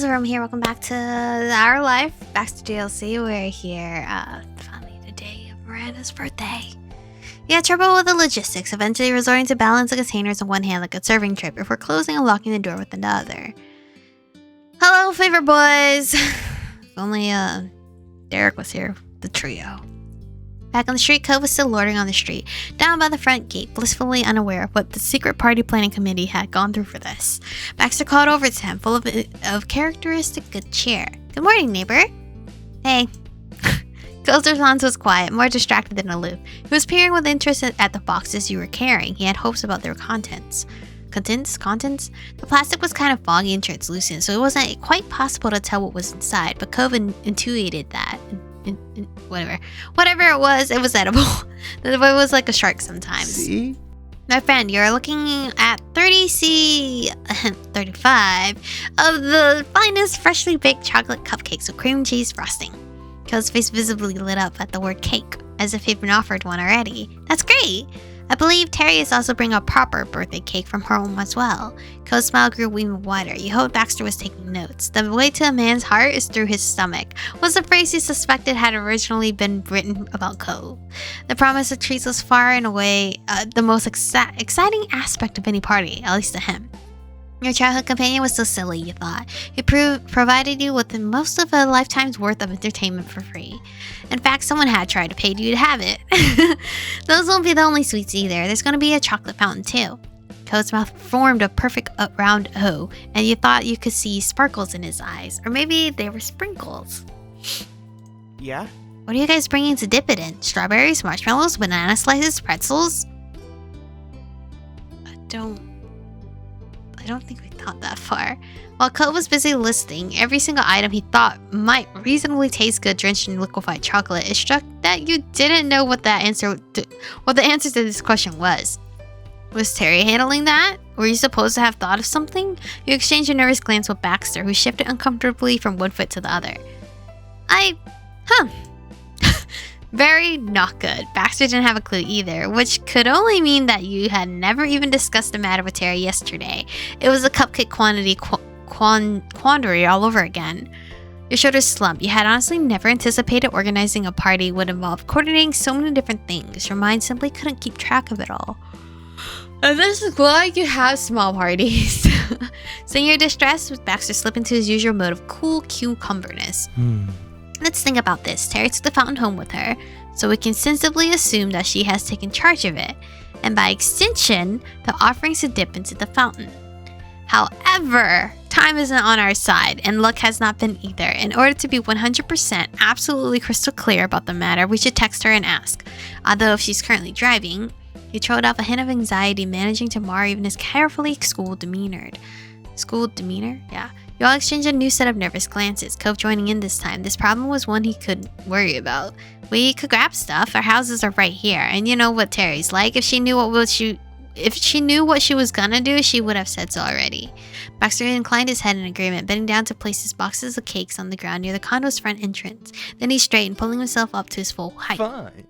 Aromie here. Welcome back to Our Life, Baxter DLC. We're here, finally the day of Miranda's birthday. You had trouble with the logistics, eventually resorting to balance the containers in one hand like a serving tray before closing and locking the door with another. Hello, favorite boys. If only, Derek was here, the trio. Back on the street, Cove was still loitering on the street, down by the front gate, blissfully unaware of what the secret party planning committee had gone through for this. Baxter called over to him, full of characteristic good cheer. "Good morning, neighbor." "Hey." Cove's response was quiet, more distracted than aloof. He was peering with interest at the boxes you were carrying. He had hopes about their contents. Contents? The plastic was kind of foggy and translucent, so it wasn't quite possible to tell what was inside, but Cove intuited that. Whatever it was edible. It was like a shark sometimes. See? My friend, you're looking at 35 of the finest freshly baked chocolate cupcakes with cream cheese frosting. Cole's face visibly lit up at the word cake, as if he'd been offered one already. "That's great. I believe Terry is also bringing a proper birthday cake from her home as well." Cole's smile grew even wider. You hoped Baxter was taking notes. "The way to a man's heart is through his stomach," was the phrase he suspected had originally been written about Cole. The promise of treats was far and away the most exciting aspect of any party, at least to him. Your childhood companion was so silly, you thought. He provided you with most of a lifetime's worth of entertainment for free. In fact, someone had tried to pay you to have it. Those won't be the only sweets either. There's going to be a chocolate fountain too. Cole's mouth formed a perfect round O, and you thought you could see sparkles in his eyes. Or maybe they were sprinkles. Yeah? What are you guys bringing to dip it in? Strawberries, marshmallows, banana slices, pretzels? I don't think we thought that far. While Cole was busy listing every single item he thought might reasonably taste good drenched in liquefied chocolate, it struck that you didn't know what the answer to this question was. Was Terry handling that? Were you supposed to have thought of something? You exchanged a nervous glance with Baxter, who shifted uncomfortably from one foot to the other. Very not good. Baxter didn't have a clue either, which could only mean that you had never even discussed the matter with Terry yesterday. It was a cupcake quantity quandary all over again. Your shoulders slumped. You had honestly never anticipated organizing a party would involve coordinating so many different things. Your mind simply couldn't keep track of it all. And this is why you have small parties. Seeing your distress, Baxter slipped into his usual mode of cool cucumberness. Let's think about this. Terry took the fountain home with her, so we can sensibly assume that she has taken charge of it, and by extension, the offerings to dip into the fountain. However, time isn't on our side, and luck has not been either. In order to be 100% absolutely crystal clear about the matter, we should text her and ask. Although if she's currently driving, he trailed off a hint of anxiety, managing to mar even his carefully schooled demeanor? Yeah. You all exchanged a new set of nervous glances, Cove joining in this time. This problem was one he could worry about. We could grab stuff. Our houses are right here, and you know what Terry's like. If she knew what she was gonna do, she would have said so already. Baxter inclined his head in agreement, bending down to place his boxes of cakes on the ground near the condo's front entrance. Then he straightened, pulling himself up to his full height. Fine.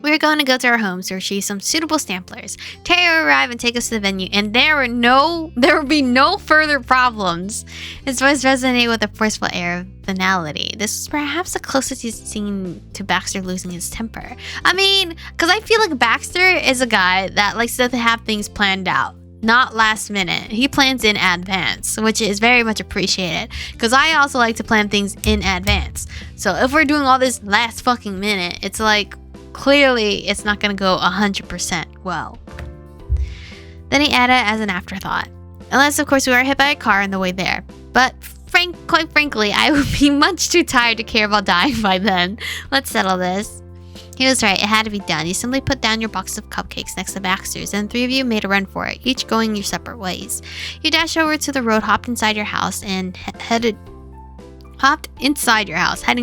We were going to go to our homes to retrieve some suitable samplers. Terry will arrive and take us to the venue, and there would be no further problems. His voice resonated with a forceful air of finality. This was perhaps the closest he's seen to Baxter losing his temper. I mean, because I feel like Baxter is a guy that likes to have things planned out, not last minute. He plans in advance, which is very much appreciated, because I also like to plan things in advance. So if we're doing all this last fucking minute, it's like, clearly, it's not going to go 100% well. Then he added as an afterthought. Unless, of course, we were hit by a car on the way there. But quite frankly, I would be much too tired to care about dying by then. Let's settle this. He was right. It had to be done. You simply put down your box of cupcakes next to Baxter's, and the three of you made a run for it, each going your separate ways. You dashed over to the road, hopped inside your house, heading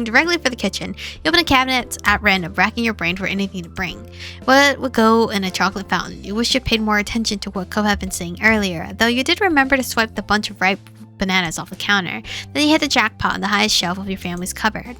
directly for the kitchen. You opened a cabinet at random, racking your brain for anything to bring. What would go in a chocolate fountain? You wish you paid more attention to what Cove had been saying earlier, though you did remember to swipe the bunch of ripe bananas off the counter. Then you hit the jackpot on the highest shelf of your family's cupboard.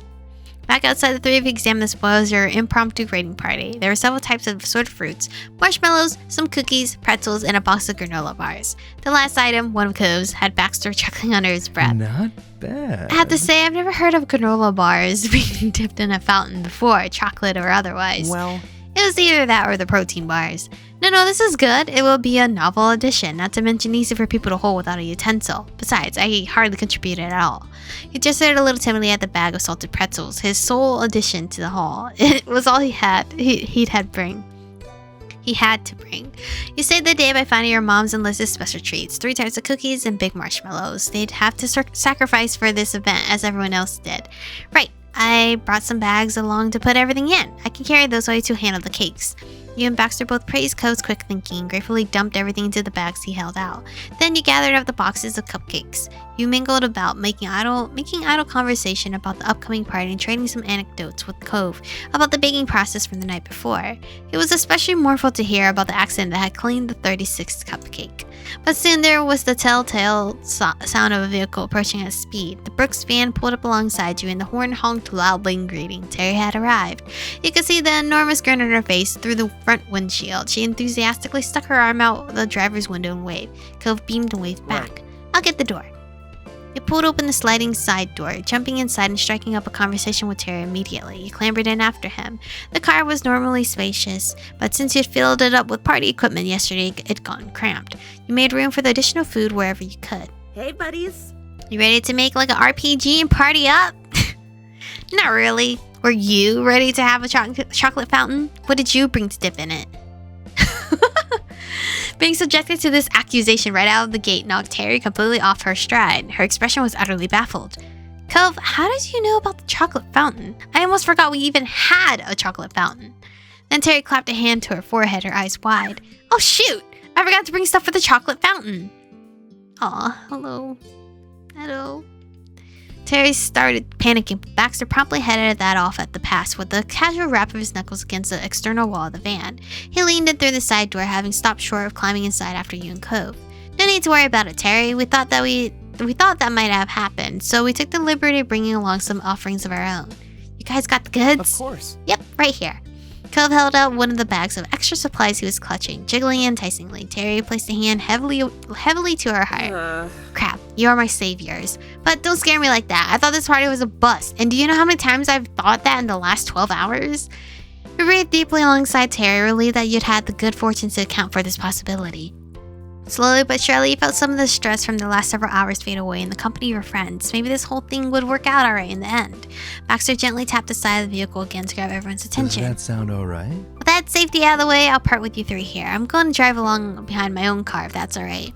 Back outside, the three of you examined the spoils of your impromptu grading party. There were several types of assorted fruits, marshmallows, some cookies, pretzels, and a box of granola bars. The last item, one of Cove's, had Baxter chuckling under his breath. Not bad. I have to say, I've never heard of granola bars being dipped in a fountain before, chocolate or otherwise. Well, It was either that or the protein bars. No, this is good. It will be a novel addition, not to mention easy for people to hold without a utensil. Besides, I hardly contributed at all. He just stared a little timidly at the bag of salted pretzels, his sole addition to the haul. It was all he had. He had to bring. You saved the day by finding your mom's and Liz's special treats, 3 types of cookies and big marshmallows. They'd have to sacrifice for this event, as everyone else did. Right, I brought some bags along to put everything in. I can carry those while you two handle the cakes. You and Baxter both praised Cove's quick thinking and gratefully dumped everything into the bags he held out. Then you gathered up the boxes of cupcakes. You mingled about, making idle conversation about the upcoming party and trading some anecdotes with Cove about the baking process from the night before. It was especially mournful to hear about the accident that had cleaned the 36th cupcake. But soon there was the telltale sound of a vehicle approaching at speed. The Brooks van pulled up alongside you and the horn honked loudly in greeting. Terry had arrived. You could see the enormous grin on her face through the front windshield. She enthusiastically stuck her arm out the driver's window and waved. Cove beamed and waved back. I'll get the door. You pulled open the sliding side door, jumping inside and striking up a conversation with Terry immediately. You clambered in after him. The car was normally spacious, but since you'd filled it up with party equipment yesterday, it'd gotten cramped. You made room for the additional food wherever you could. Hey, buddies. You ready to make like an RPG and party up? Not really. Were you ready to have a chocolate fountain? What did you bring to dip in it? Being subjected to this accusation right out of the gate knocked Terry completely off her stride. Her expression was utterly baffled. Cove, how did you know about the chocolate fountain? I almost forgot we even had a chocolate fountain. Then Terry clapped a hand to her forehead, her eyes wide. Oh shoot! I forgot to bring stuff for the chocolate fountain. Aw, hello. Terry started panicking, but Baxter promptly headed that off at the pass with a casual rap of his knuckles against the external wall of the van. He leaned in through the side door, having stopped short of climbing inside after you and Cove. No need to worry about it, Terry. We thought that might have happened, so we took the liberty of bringing along some offerings of our own. You guys got the goods? of course. Yep, right here. Cove held out one of the bags of extra supplies he was clutching, jiggling enticingly. Terry placed a hand heavily to her heart. Crap, you are my saviors. But don't scare me like that. I thought this party was a bust. And do you know how many times I've thought that in the last 12 hours? You breathed deeply alongside Terry, relieved that you'd had the good fortune to account for this possibility. Slowly but surely, you felt some of the stress from the last several hours fade away in the company of your friends. Maybe this whole thing would work out alright in the end. Baxter gently tapped the side of the vehicle again to grab everyone's attention. Does that sound alright? With that safety out of the way, I'll part with you three here. I'm going to drive along behind my own car if that's alright.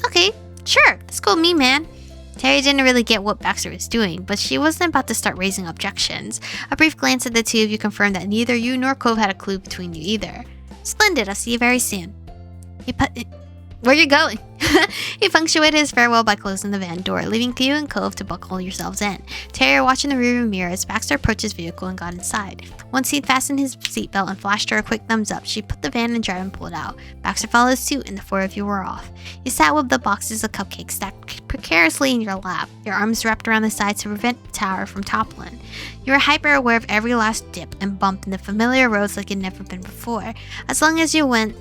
Okay, sure. That's cool with me, man. Terry didn't really get what Baxter was doing, but she wasn't about to start raising objections. A brief glance at the two of you confirmed that neither you nor Cove had a clue between you either. Splendid, I'll see you very soon. Where you going? He punctuated his farewell by closing the van door, leaving you and Cove to buckle yourselves in. Terry watching the rearview mirror as Baxter approached his vehicle and got inside. Once he'd fastened his seatbelt and flashed her a quick thumbs up, she put the van in drive and pulled out. Baxter followed suit and the four of you were off. You sat with the boxes of cupcakes stacked precariously in your lap, your arms wrapped around the sides to prevent the tower from toppling. You were hyper aware of every last dip and bump in the familiar roads like you'd never been before. As you went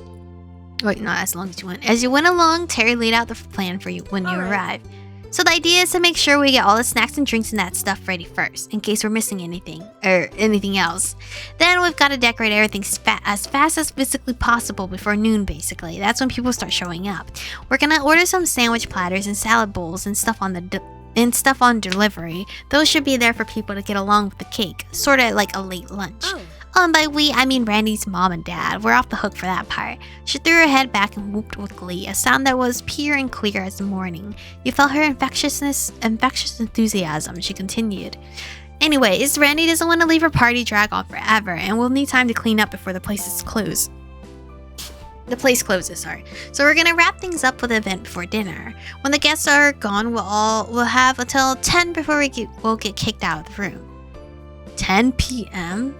along, Terry laid out the plan for you when you arrived. So the idea is to make sure we get all the snacks and drinks and that stuff ready first, in case we're missing anything else. Then we've got to decorate everything as fast as physically possible before noon, basically. That's when people start showing up. We're gonna order some sandwich platters and salad bowls and stuff on delivery. Those should be there for people to get along with the cake, sort of like a late lunch. And by we, I mean Randy's mom and dad. We're off the hook for that part. She threw her head back and whooped with glee, a sound that was pure and clear as the morning. You felt her infectious enthusiasm. She continued. Anyways, Randy doesn't want to leave her party drag on forever, and we'll need time to clean up before the place closes, sorry. So we're gonna wrap things up with the event before dinner. When the guests are gone, we'll have until 10 before we'll get kicked out of the room. 10 p.m.?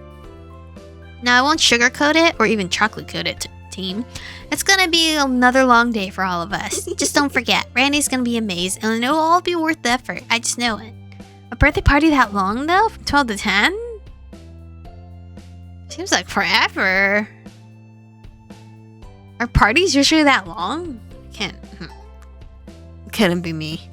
Now, I won't sugarcoat it or even chocolate coat it, team. It's gonna be another long day for all of us. Just don't forget, Randy's gonna be amazed and it'll all be worth the effort. I just know it. A birthday party that long though? From 12 to 10? Seems like forever. Are parties usually that long? Couldn't be me.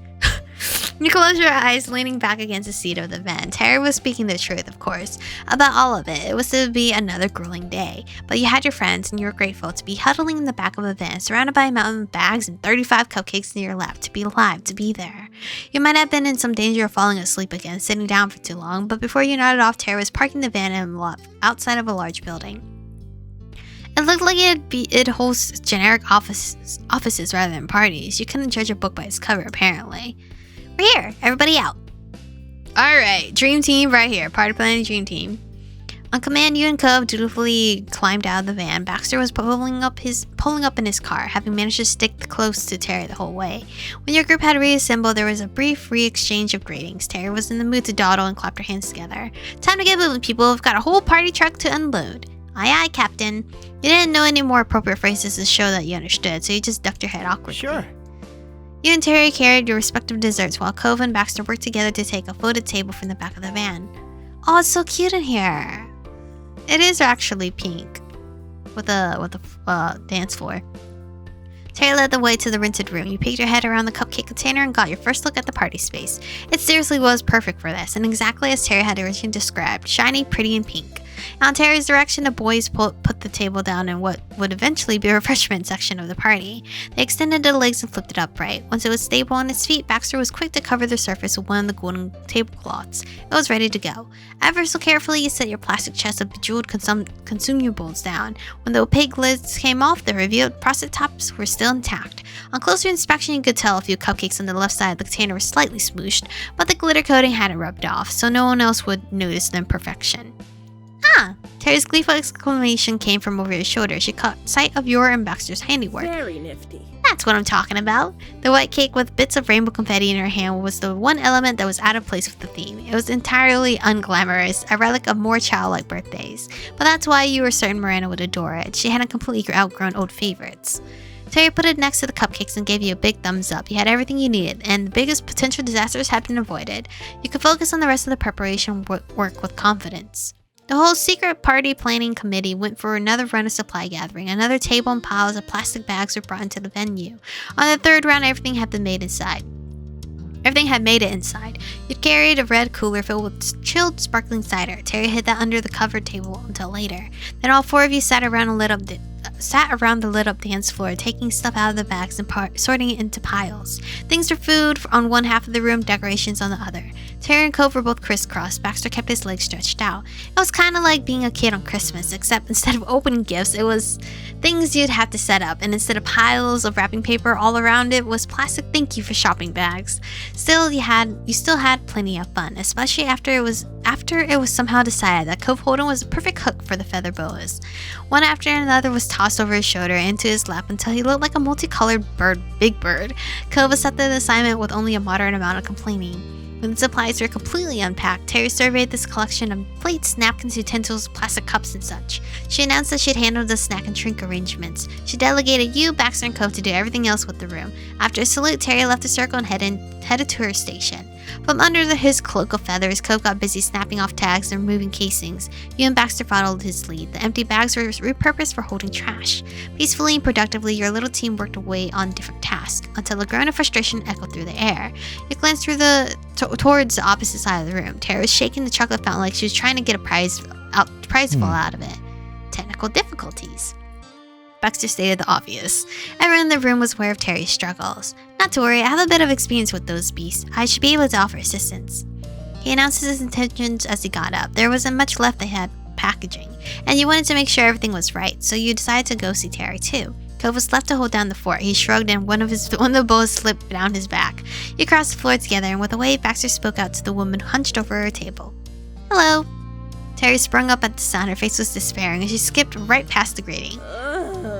You close your eyes, leaning back against the seat of the van. Terry was speaking the truth, of course, about all of it. It was to be another grueling day, but you had your friends and you were grateful to be huddling in the back of a van, surrounded by a mountain of bags and 35 cupcakes in your lap, to be alive, to be there. You might have been in some danger of falling asleep again, sitting down for too long, but before you nodded off, Terry was parking the van in a lot outside of a large building. It looked like it hosts generic offices rather than parties. You couldn't judge a book by its cover, apparently. We're here. Everybody out. Alright, Dream Team right here. Party planning Dream Team. On command, you and Cove dutifully climbed out of the van. Baxter was pulling up in his car, having managed to stick close to Terry the whole way. When your group had reassembled, there was a brief re-exchange of greetings. Terry was in the mood to dawdle and clapped her hands together. Time to get moving, people. We've got a whole party truck to unload. Aye, aye, Captain. You didn't know any more appropriate phrases to show that you understood, so you just ducked your head awkwardly. Sure. You and Terry carried your respective desserts while Cove and Baxter worked together to take a folded table from the back of the van. Oh, it's so cute in here. It is actually pink with a dance floor. Terry led the way to the rented room. You peeked your head around the cupcake container and got your first look at the party space. It seriously was perfect for this, and exactly as Terry had originally described, shiny, pretty, and pink. On Terry's direction, the boys put the table down in what would eventually be a refreshment section of the party. They extended the legs and flipped it upright. Once it was stable on its feet, Baxter was quick to cover the surface with one of the golden tablecloths. It was ready to go. Ever so carefully, you set your plastic chest of bejeweled consumables down. When the opaque lids came off, the revealed frosted tops were still intact. On closer inspection, you could tell a few cupcakes on the left side of the container were slightly smooshed, but the glitter coating hadn't rubbed off, so no one else would notice the imperfection. Ah! Terry's gleeful exclamation came from over his shoulder. She caught sight of your and Baxter's handiwork. Very nifty. That's what I'm talking about. The white cake with bits of rainbow confetti in her hand was the one element that was out of place with the theme. It was entirely unglamorous, a relic of more childlike birthdays. But that's why you were certain Miranda would adore it. She hadn't completely outgrown old favorites. Terry put it next to the cupcakes and gave you a big thumbs up. You had everything you needed, and the biggest potential disasters had been avoided. You could focus on the rest of the preparation work with confidence. The whole secret party planning committee went for another run of supply gathering. Another table and piles of plastic bags were brought into the venue. On the third round, everything had made it inside. You'd carried a red cooler filled with chilled sparkling cider. Terry hid that under the covered table until later. Then all four of you sat around the lit up dance floor, taking stuff out of the bags and sorting it into piles. Things for food on one half of the room, decorations on the other. Terry and Cove were both crisscrossed. Baxter kept his legs stretched out. It was kind of like being a kid on Christmas, except instead of opening gifts, it was things you'd have to set up, and instead of piles of wrapping paper all around it was plastic thank you for shopping bags. Still, you still had plenty of fun, especially after it was somehow decided that Cove Holden was a perfect hook for the feather boas. One after another was tossed over his shoulder into his lap until he looked like a multicolored big bird. Cove accepted the assignment with only a moderate amount of complaining. When the supplies were completely unpacked, Terry surveyed this collection of plates, napkins, utensils, plastic cups, and such. She announced that she'd handled the snack and drink arrangements. She delegated you, Baxter, and Cove to do everything else with the room. After a salute, Terry left the circle and headed to her station. From under his cloak of feathers, Cove got busy snapping off tags and removing casings. You and Baxter followed his lead. The empty bags were repurposed for holding trash. Peacefully and productively, your little team worked away on different tasks, until a groan of frustration echoed through the air. You glanced towards the opposite side of the room. Terry was shaking the chocolate fountain like she was trying to get a prizeful out of it. Technical difficulties. Baxter stated the obvious. Everyone in the room was aware of Terry's struggles. Not to worry, I have a bit of experience with those beasts. I should be able to offer assistance. He announced his intentions as he got up. There wasn't much left they had packaging, and you wanted to make sure everything was right, so you decided to go see Terry too. Cove was left to hold down the fort. He shrugged and one of the bows slipped down his back. You crossed the floor together, and with a wave, Baxter spoke out to the woman hunched over her table. Hello. Terry sprung up at the sound. Her face was despairing, and she skipped right past the greeting.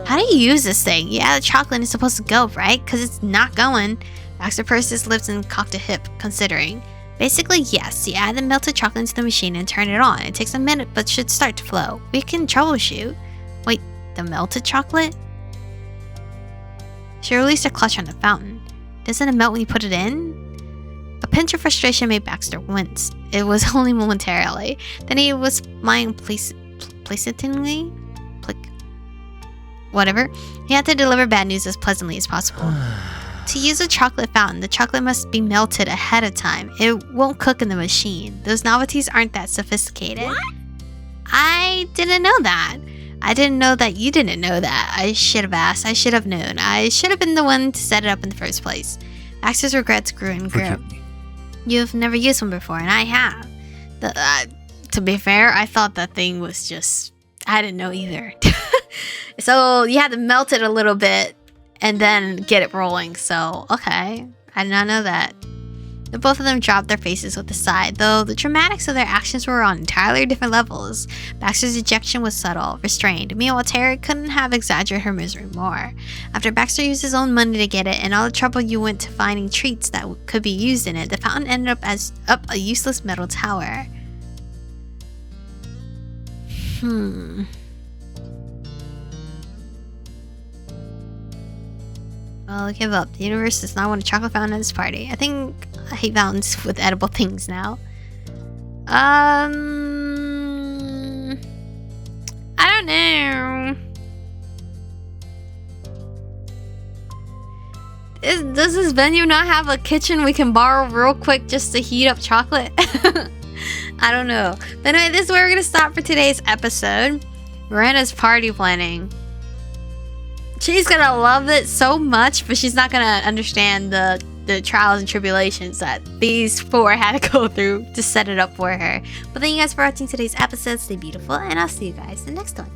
How do you use this thing? Yeah, the chocolate is supposed to go, right? Because it's not going. Baxter pursed his lips and cocked a hip, considering. Basically, yes. You add the melted chocolate into the machine and turn it on. It takes a minute, but should start to flow. We can troubleshoot. Wait, the melted chocolate? She released her clutch on the fountain. Doesn't it melt when you put it in? A pinch of frustration made Baxter wince. It was only momentarily. Then he was smiling pleasantly. Whatever. He had to deliver bad news as pleasantly as possible. To use a chocolate fountain, the chocolate must be melted ahead of time. It won't cook in the machine. Those novelties aren't that sophisticated. What? I didn't know that. I didn't know that you didn't know that. I should have asked. I should have known. I should have been the one to set it up in the first place. Baxter's regrets grew and grew. You've never used one before, and I have. To be fair, I thought that thing was just... I didn't know either. So you had to melt it a little bit and then get it rolling. So, okay. I did not know that. The both of them dropped their faces with a sigh, though the dramatics of their actions were on entirely different levels. Baxter's ejection was subtle, restrained. Meanwhile, Terry couldn't have exaggerated her misery more. After Baxter used his own money to get it, and all the trouble you went to finding treats that could be used in it, the fountain ended up as a useless metal tower. Well, give up. The universe does not want a chocolate fountain at this party. I think I hate fountains with edible things now. I don't know. Does this venue not have a kitchen we can borrow real quick just to heat up chocolate? I don't know. But anyway, this is where we're going to stop for today's episode. Miranda's party planning. She's going to love it so much, but she's not going to understand the trials and tribulations that these four had to go through to set it up for her. But thank you guys for watching today's episode. Stay beautiful, and I'll see you guys in the next one.